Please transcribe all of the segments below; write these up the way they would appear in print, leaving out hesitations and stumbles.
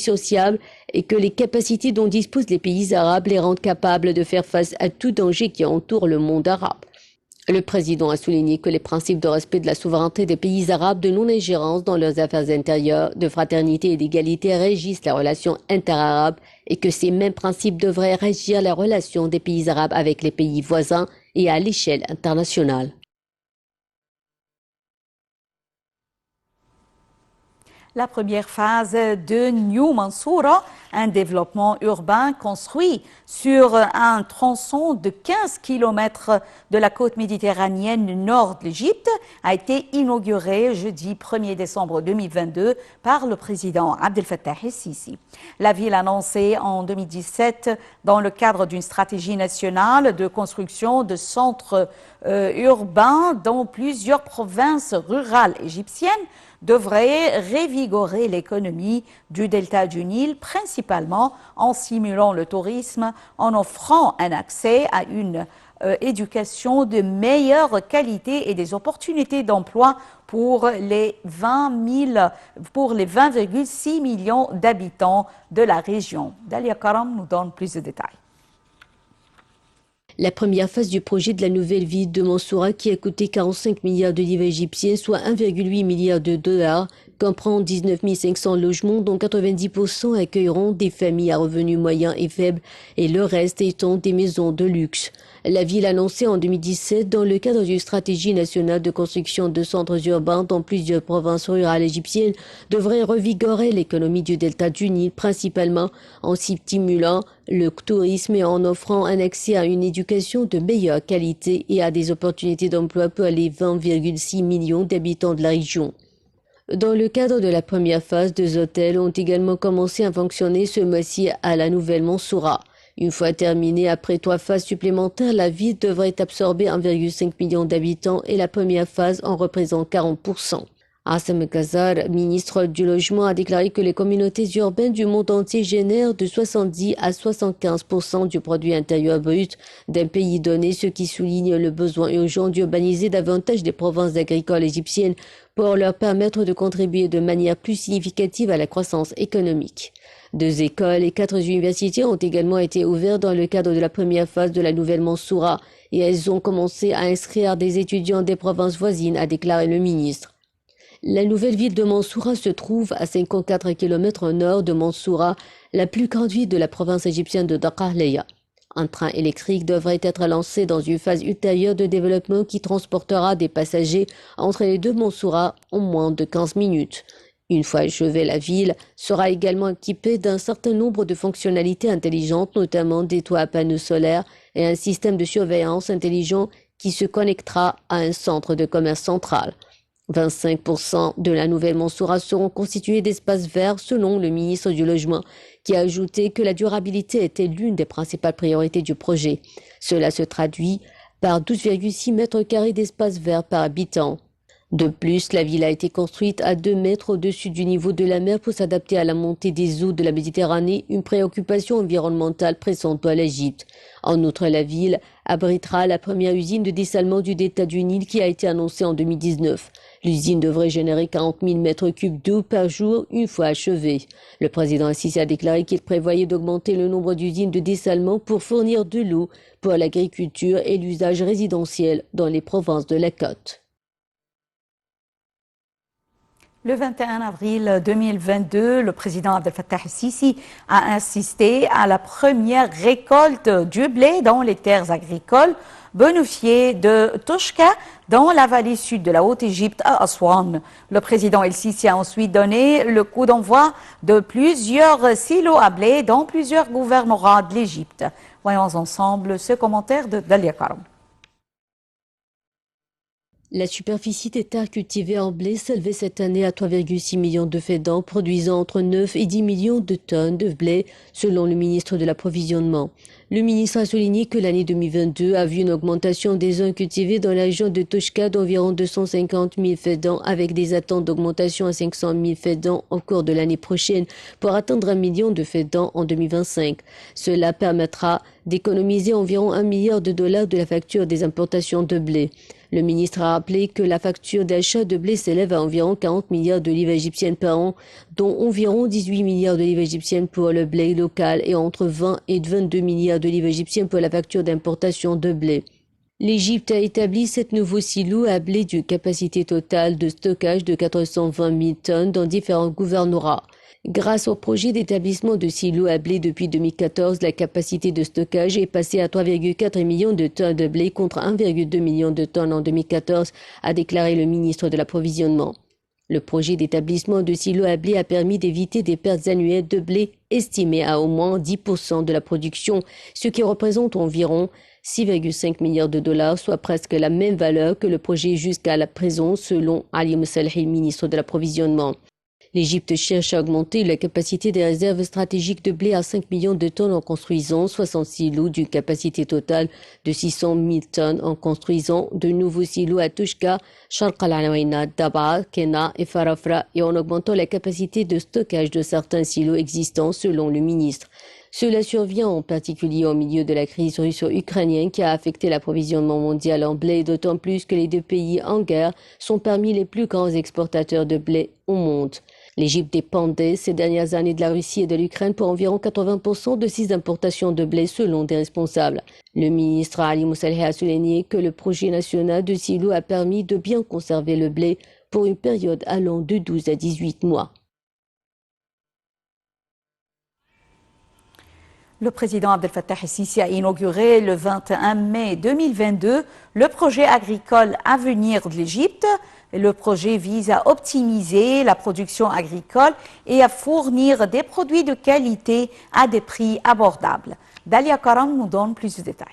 indissociable et que les capacités dont disposent les pays arabes les rendent capables de faire face à tout danger qui entoure le monde arabe. Le président a souligné que les principes de respect de la souveraineté des pays arabes, de non-ingérence dans leurs affaires intérieures, de fraternité et d'égalité régissent les relations interarabes et que ces mêmes principes devraient régir les relations des pays arabes avec les pays voisins et à l'échelle internationale. La première phase de New Mansoura, un développement urbain construit sur un tronçon de 15 km de la côte méditerranéenne nord de l'Égypte, a été inaugurée jeudi 1er décembre 2022 par le président Abdel Fattah el-Sisi. La ville annoncée en 2017 dans le cadre d'une stratégie nationale de construction de centres urbains dans plusieurs provinces rurales égyptiennes devrait revigorer l'économie du delta du Nil, principalement en stimulant le tourisme, en offrant un accès à une éducation de meilleure qualité et des opportunités d'emploi pour les 20,6 millions d'habitants de la région. Dalia Karam nous donne plus de détails. La première phase du projet de la nouvelle ville de Mansoura, qui a coûté 45 milliards de livres égyptiens, soit 1,8 milliard de dollars, comprend 19 500 logements dont 90% accueilleront des familles à revenus moyens et faibles et le reste étant des maisons de luxe. La ville annoncée en 2017 dans le cadre d'une stratégie nationale de construction de centres urbains dans plusieurs provinces rurales égyptiennes devrait revigorer l'économie du delta du Nil, principalement en stimulant le tourisme et en offrant un accès à une éducation de meilleure qualité et à des opportunités d'emploi pour les 20,6 millions d'habitants de la région. Dans le cadre de la première phase, 2 hôtels ont également commencé à fonctionner ce mois-ci à la nouvelle Mansoura. Une fois terminée, après 3 phases supplémentaires, la ville devrait absorber 1,5 million d'habitants et la première phase en représente 40%. Assem Ghazar, ministre du Logement, a déclaré que les communautés urbaines du monde entier génèrent de 70 à 75% du produit intérieur brut d'un pays donné, ce qui souligne le besoin urgent d'urbaniser davantage des provinces agricoles égyptiennes pour leur permettre de contribuer de manière plus significative à la croissance économique. 2 écoles et 4 universités ont également été ouvertes dans le cadre de la première phase de la nouvelle Mansoura et elles ont commencé à inscrire des étudiants des provinces voisines, a déclaré le ministre. La nouvelle ville de Mansoura se trouve à 54 km au nord de Mansoura, la plus grande ville de la province égyptienne de Dakhla. Un train électrique devrait être lancé dans une phase ultérieure de développement qui transportera des passagers entre les 2 Mansoura en moins de 15 minutes. Une fois achevée, la ville sera également équipée d'un certain nombre de fonctionnalités intelligentes, notamment des toits à panneaux solaires et un système de surveillance intelligent qui se connectera à un centre de commerce central. 25% de la nouvelle Mansoura seront constitués d'espaces verts selon le ministre du Logement, qui a ajouté que la durabilité était l'une des principales priorités du projet. Cela se traduit par 12,6 mètres carrés d'espaces verts par habitant. De plus, la ville a été construite à 2 mètres au-dessus du niveau de la mer pour s'adapter à la montée des eaux de la Méditerranée, une préoccupation environnementale pressante à l'Égypte. En outre, la ville abritera la première usine de dessalement du delta du Nil qui a été annoncée en 2019. L'usine devrait générer 40 000 mètres cubes d'eau par jour une fois achevée. Le président Sisi a déclaré qu'il prévoyait d'augmenter le nombre d'usines de dessalement pour fournir de l'eau pour l'agriculture et l'usage résidentiel dans les provinces de la côte. Le 21 avril 2022, le président Abdel Fattah el-Sisi a assisté à la première récolte du blé dans les terres agricoles bonifiées de Toshka dans la vallée sud de la Haute-Égypte à Aswan. Le président el-Sisi a ensuite donné le coup d'envoi de plusieurs silos à blé dans plusieurs gouvernorats de l'Égypte. Voyons ensemble ce commentaire de Dalia Karam. La superficie des terres cultivées en blé s'élevait cette année à 3,6 millions de fédans, produisant entre 9 et 10 millions de tonnes de blé, selon le ministre de l'Approvisionnement. Le ministre a souligné que l'année 2022 a vu une augmentation des zones cultivées dans la région de Toshka d'environ 250 000 fédans, avec des attentes d'augmentation à 500 000 fédans au cours de l'année prochaine pour atteindre 1 million de fédans en 2025. Cela permettra d'économiser environ 1 milliard de dollars de la facture des importations de blé. Le ministre a rappelé que la facture d'achat de blé s'élève à environ 40 milliards de livres égyptiennes par an, dont environ 18 milliards de livres égyptiennes pour le blé local et entre 20 et 22 milliards de livres égyptiennes pour la facture d'importation de blé. L'Égypte a établi 7 nouveaux silos à blé d'une capacité totale de stockage de 420 000 tonnes dans différents gouvernorats. Grâce au projet d'établissement de silos à blé depuis 2014, la capacité de stockage est passée à 3,4 millions de tonnes de blé contre 1,2 million de tonnes en 2014, a déclaré le ministre de l'Approvisionnement. Le projet d'établissement de silos à blé a permis d'éviter des pertes annuelles de blé estimées à au moins 10% de la production, ce qui représente environ 6,5 milliards de dollars, soit presque la même valeur que le projet jusqu'à la présent, selon Ali Moussalhi, ministre de l'Approvisionnement. L'Égypte cherche à augmenter la capacité des réserves stratégiques de blé à 5 millions de tonnes en construisant 60 silos d'une capacité totale de 600 000 tonnes, en construisant de nouveaux silos à Touchka, Sharq al-Awaina, Daba, Kena et Farafra et en augmentant la capacité de stockage de certains silos existants, selon le ministre. Cela survient en particulier au milieu de la crise russo-ukrainienne qui a affecté l'approvisionnement mondial en blé, d'autant plus que les deux pays en guerre sont parmi les plus grands exportateurs de blé au monde. L'Égypte dépendait ces dernières années de la Russie et de l'Ukraine pour environ 80% de ses importations de blé selon des responsables. Le ministre Ali Moussalhi a souligné que le projet national de silo a permis de bien conserver le blé pour une période allant de 12 à 18 mois. Le président Abdel Fattah el-Sisi a inauguré le 21 mai 2022 le projet agricole Avenir de l'Égypte. Le projet vise à optimiser la production agricole et à fournir des produits de qualité à des prix abordables. Dalia Karam nous donne plus de détails.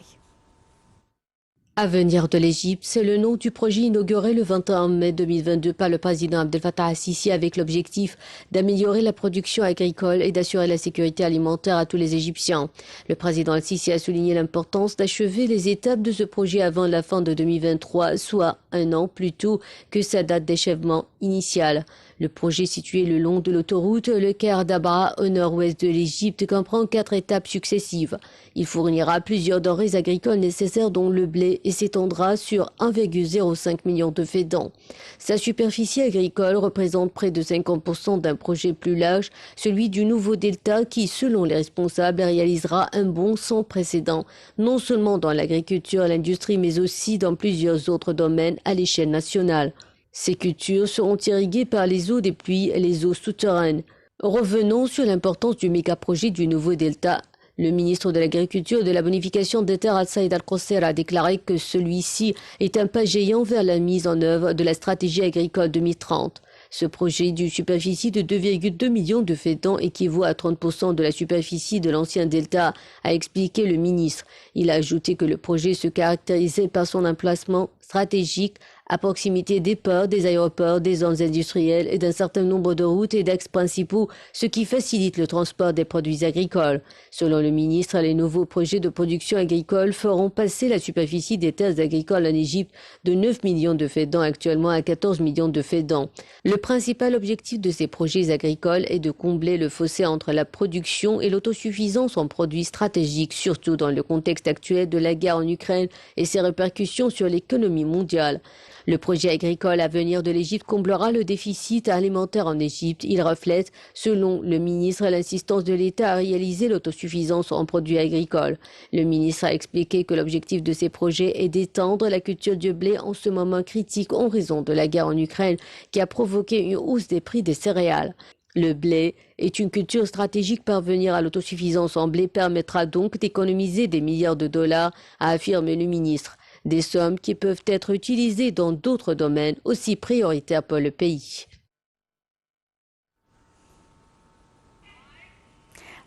Avenir de l'Égypte, c'est le nom du projet inauguré le 21 mai 2022 par le président Abdel Fattah el-Sisi avec l'objectif d'améliorer la production agricole et d'assurer la sécurité alimentaire à tous les Égyptiens. Le président el-Sisi a souligné l'importance d'achever les étapes de ce projet avant la fin de 2023, soit un an plus tôt que sa date d'achèvement initiale. Le projet situé le long de l'autoroute Le Caire-Dabra au nord-ouest de l'Égypte comprend 4 étapes successives. Il fournira plusieurs denrées agricoles nécessaires dont le blé et s'étendra sur 1,05 million de fédans. Sa superficie agricole représente près de 50% d'un projet plus large, celui du nouveau delta qui, selon les responsables, réalisera un bond sans précédent, non seulement dans l'agriculture et l'industrie, mais aussi dans plusieurs autres domaines à l'échelle nationale. Ces cultures seront irriguées par les eaux des pluies et les eaux souterraines. Revenons sur l'importance du méga-projet du nouveau delta. Le ministre de l'Agriculture et de la Bonification des terres, Al-Saïd Al-Qasser, a déclaré que celui-ci est un pas géant vers la mise en œuvre de la stratégie agricole 2030. Ce projet d'une superficie de 2,2 millions de fédans équivaut à 30% de la superficie de l'ancien delta, a expliqué le ministre. Il a ajouté que le projet se caractérisait par son emplacement stratégique à proximité des ports, des aéroports, des zones industrielles et d'un certain nombre de routes et d'axes principaux, ce qui facilite le transport des produits agricoles. Selon le ministre, les nouveaux projets de production agricole feront passer la superficie des terres agricoles en Égypte de 9 millions de fédans actuellement à 14 millions de fédans. Le principal objectif de ces projets agricoles est de combler le fossé entre la production et l'autosuffisance en produits stratégiques, surtout dans le contexte actuel de la guerre en Ukraine et ses répercussions sur l'économie mondiale. Le projet agricole Avenir de l'Égypte comblera le déficit alimentaire en Égypte. Il reflète, selon le ministre, l'insistance de l'État à réaliser l'autosuffisance en produits agricoles. Le ministre a expliqué que l'objectif de ces projets est d'étendre la culture du blé en ce moment critique en raison de la guerre en Ukraine qui a provoqué une hausse des prix des céréales. Le blé est une culture stratégique. Parvenir à l'autosuffisance en blé permettra donc d'économiser des milliards de dollars, a affirmé le ministre. Des sommes qui peuvent être utilisées dans d'autres domaines aussi prioritaires pour le pays.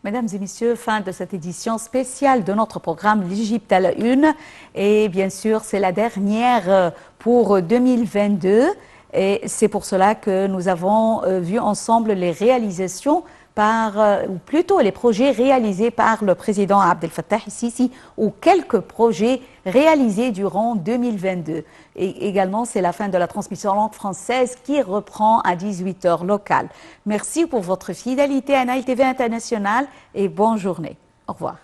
Mesdames et messieurs, fin de cette édition spéciale de notre programme L'Égypte à la une. Et bien sûr, c'est la dernière pour 2022. Et c'est pour cela que nous avons vu ensemble les réalisations ou plutôt les projets réalisés par le président Abdel Fattah el-Sisi ou quelques projets réalisés durant 2022. Et également, c'est la fin de la transmission en langue française qui reprend à 18h locale. Merci pour votre fidélité à Nile TV International et bonne journée. Au revoir.